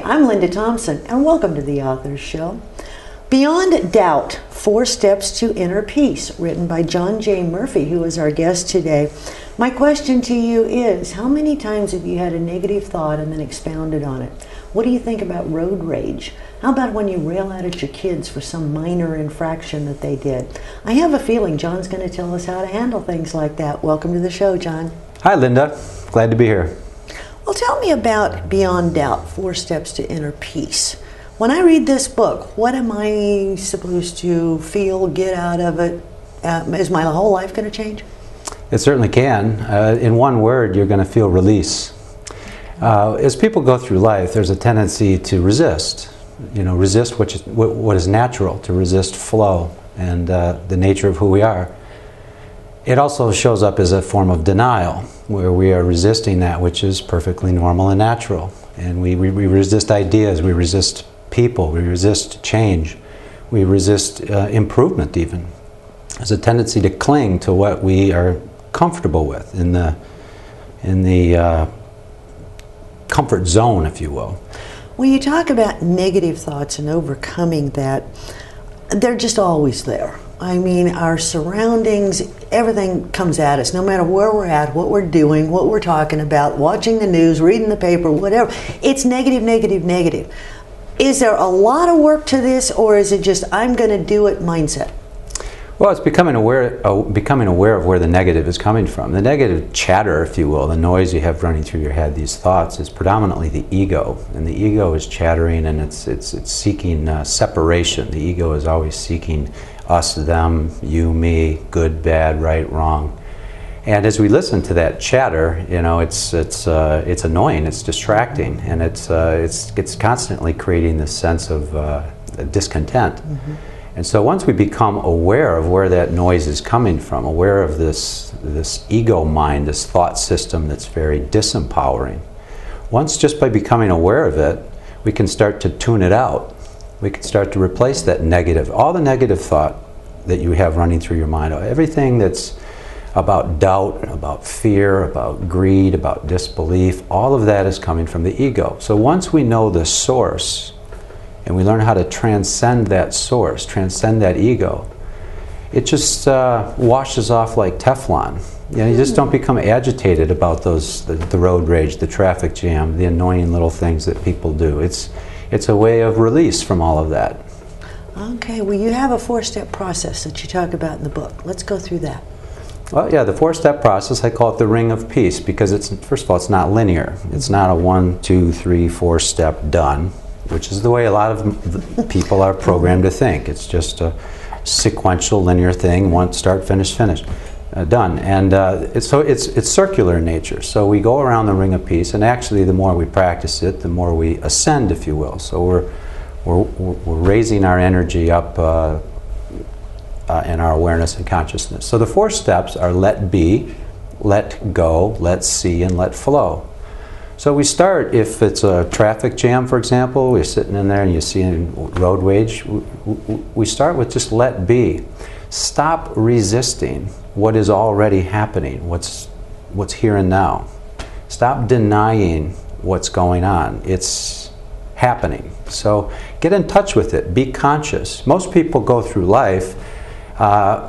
I'm Linda Thompson, and welcome to the Author's Show. Beyond Doubt, 4 Steps to Inner Peace, written by John J. Murphy, who is our guest today. My question to you is, how many times have you had a negative thought and then expounded on it? What do you think about road rage? How about when you rail out at your kids for some minor infraction that they did? I have a feeling John's going to tell us how to handle things like that. Welcome to the show, John. Hi, Linda. Glad to be here. Well, tell me about Beyond Doubt, 4 Steps to Inner Peace. When I read this book, what am I supposed to feel, get out of it? Is my whole life going to change? It certainly can. In one word, you're going to feel release. As people go through life, there's a tendency to resist. Resist what is natural, to resist flow and the nature of who we are. It also shows up as a form of denial, where we are resisting that which is perfectly normal and natural. And we resist ideas, we resist people, we resist change, we resist improvement even. There's a tendency to cling to what we are comfortable with in the comfort zone, if you will. When you talk about negative thoughts and overcoming that, they're just always there. I mean, our surroundings, everything comes at us, no matter where we're at, what we're doing, what we're talking about, watching the news, reading the paper, whatever. It's negative, negative, negative. Is there a lot of work to this, or is it just, I'm going to do it mindset? Well, it's becoming aware of where the negative is coming from. The negative chatter, if you will, the noise you have running through your head, these thoughts, is predominantly the ego. And the ego is chattering, and it's seeking separation. The ego is always seeking us, them, you, me, good, bad, right, wrong. And as we listen to that chatter, it's annoying, it's distracting, and it's constantly creating this sense of discontent. Mm-hmm. And so once we become aware of where that noise is coming from, aware of this ego mind, this thought system that's very disempowering, once just by becoming aware of it, we can start to tune it out. We can start to replace that negative, all the negative thought that you have running through your mind, everything that's about doubt, about fear, about greed, about disbelief, all of that is coming from the ego. So once we know the source, and we learn how to transcend that source, transcend that ego, it just washes off like Teflon. You just don't become agitated about the road rage, the traffic jam, the annoying little things that people do. It's a way of release from all of that. Okay, well, you have a 4-step process that you talk about in the book. Let's go through that. Well, yeah, the 4-step process, I call it the ring of peace, because first of all, it's not linear. It's not a 1, 2, 3, 4 step done, which is the way a lot of people are programmed to think. It's just a sequential, linear thing, one start, finish, done. And it's circular in nature. So we go around the ring of peace, and actually the more we practice it, the more we ascend, if you will. So we're raising our energy up in our awareness and consciousness. So the 4 steps are let be, let go, let see, and let flow. So we start, if it's a traffic jam, for example, we're sitting in there and you see road rage, we start with just let be. Stop resisting what is already happening, what's here and now. Stop denying what's going on. It's happening. So get in touch with it. Be conscious. Most people go through life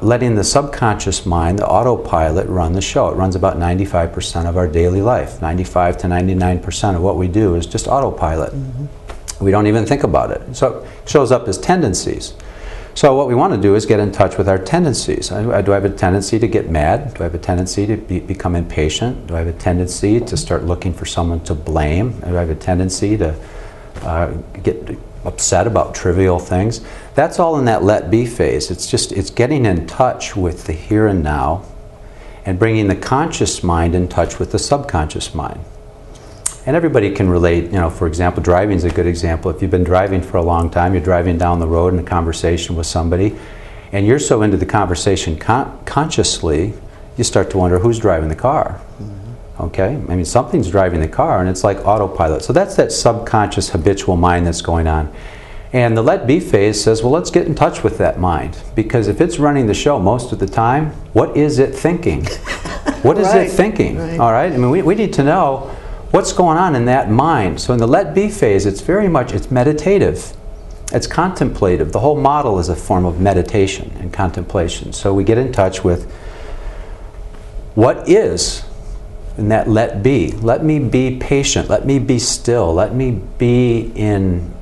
letting the subconscious mind, the autopilot, run the show. It runs about 95% of our daily life. 95 to 99% of what we do is just autopilot. Mm-hmm. We don't even think about it. So it shows up as tendencies. So what we want to do is get in touch with our tendencies. Do I have a tendency to get mad? Do I have a tendency to become impatient? Do I have a tendency to start looking for someone to blame? Do I have a tendency to get upset about trivial things? That's all in that let be phase. It's getting in touch with the here and now and bringing the conscious mind in touch with the subconscious mind. And everybody can relate, for example, driving is a good example. If you've been driving for a long time, you're driving down the road in a conversation with somebody, and you're so into the conversation consciously, you start to wonder who's driving the car. Okay? I mean, something's driving the car, and it's like autopilot. So that's that subconscious habitual mind that's going on. And the let be phase says, well, let's get in touch with that mind. Because if it's running the show most of the time, what is it thinking? What is it thinking? Right. All right? I mean, we need to know what's going on in that mind. So in the let be phase, it's very much, it's meditative. It's contemplative. The whole model is a form of meditation and contemplation. So we get in touch with what is in that let be. Let me be patient. Let me be still. Let me be in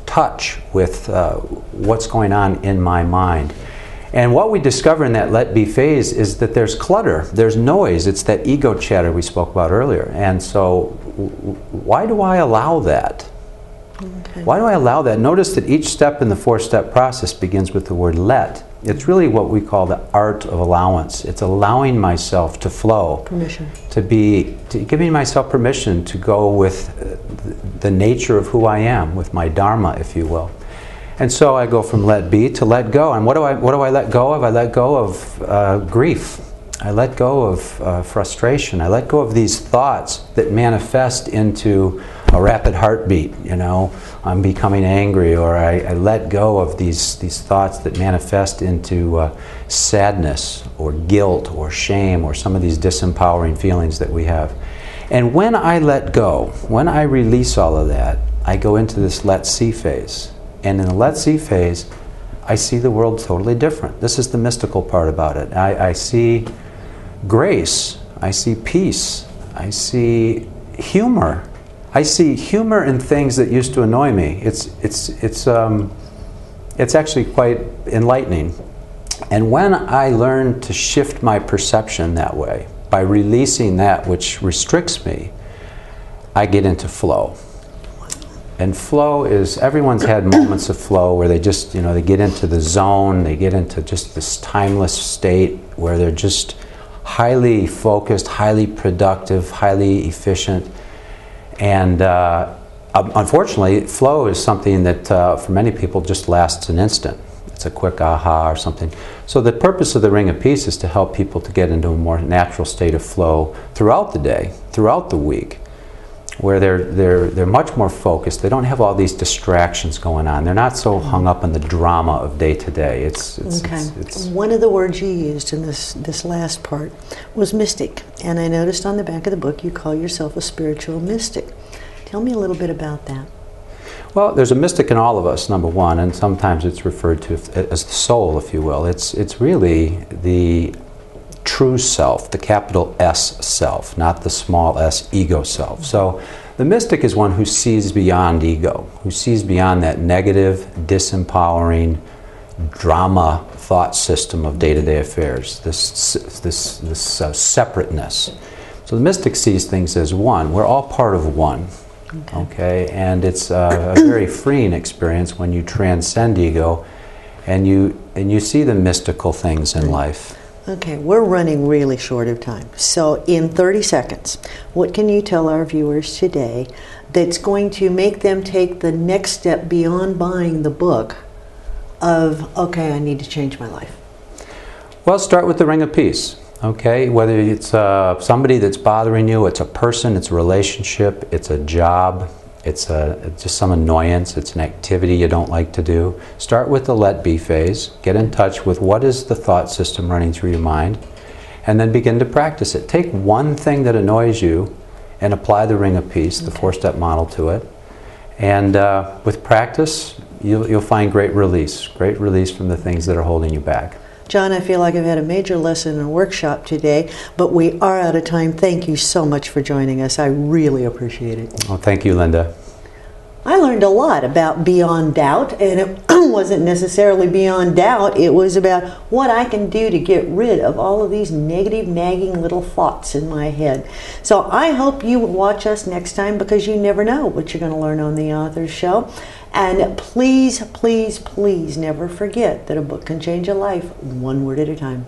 touch with what's going on in my mind. And what we discover in that let be phase is that there's clutter, there's noise. It's that ego chatter we spoke about earlier. And so why do I allow that? Okay. Why do I allow that? Notice that each step in the four-step process begins with the word let. It's really what we call the art of allowance. It's allowing myself to flow. Permission. To giving myself permission to go with the nature of who I am, with my dharma, if you will. And so I go from let be to let go. And what do I let go of? I let go of grief. I let go of frustration. I let go of these thoughts that manifest into a rapid heartbeat. You know, I'm becoming angry, or I let go of these thoughts that manifest into sadness or guilt or shame or some of these disempowering feelings that we have. And when I let go, when I release all of that, I go into this let see phase. And in the let see phase, I see the world totally different. This is the mystical part about it. I see grace. I see peace. I see humor. I see humor in things that used to annoy me. It's actually quite enlightening. And when I learn to shift my perception that way, by releasing that which restricts me, I get into flow. And flow is, everyone's had moments of flow where they just, they get into the zone, they get into just this timeless state where they're just highly focused, highly productive, highly efficient. And unfortunately, flow is something that for many people just lasts an instant. It's a quick aha or something. So the purpose of the Ring of Peace is to help people to get into a more natural state of flow throughout the day, throughout the week, where they're much more focused. They don't have all these distractions going on. They're not so hung up in the drama of day to day. It's one of the words you used in this last part was mystic, and I noticed on the back of the book you call yourself a spiritual mystic. Tell me a little bit about that. Well, there's a mystic in all of us, number one, and sometimes it's referred to as the soul, if you will. It's really the true self, the capital S self, not the small s ego self. So the mystic is one who sees beyond ego, who sees beyond that negative, disempowering, drama thought system of day-to-day affairs, this separateness. So the mystic sees things as one. We're all part of one. Okay? And it's a very freeing experience when you transcend ego and you see the mystical things in life. Okay, we're running really short of time. So in 30 seconds, what can you tell our viewers today that's going to make them take the next step beyond buying the book of, okay, I need to change my life? Well, start with the Ring of Peace. Okay, whether it's somebody that's bothering you, it's a person, it's a relationship, it's a job, it's just some annoyance, it's an activity you don't like to do. Start with the let be phase. Get in touch with what is the thought system running through your mind, and then begin to practice it. Take one thing that annoys you and apply the Ring of Peace, the four-step model, to it. And with practice, you'll find great release from the things that are holding you back. John, I feel like I've had a major lesson and workshop today, but we are out of time. Thank you so much for joining us. I really appreciate it. Well, thank you, Linda. I learned a lot about beyond doubt, and it wasn't necessarily beyond doubt. It was about what I can do to get rid of all of these negative, nagging little thoughts in my head. So I hope you watch us next time, because you never know what you're going to learn on the Author's Show. And please, please, please never forget that a book can change a life one word at a time.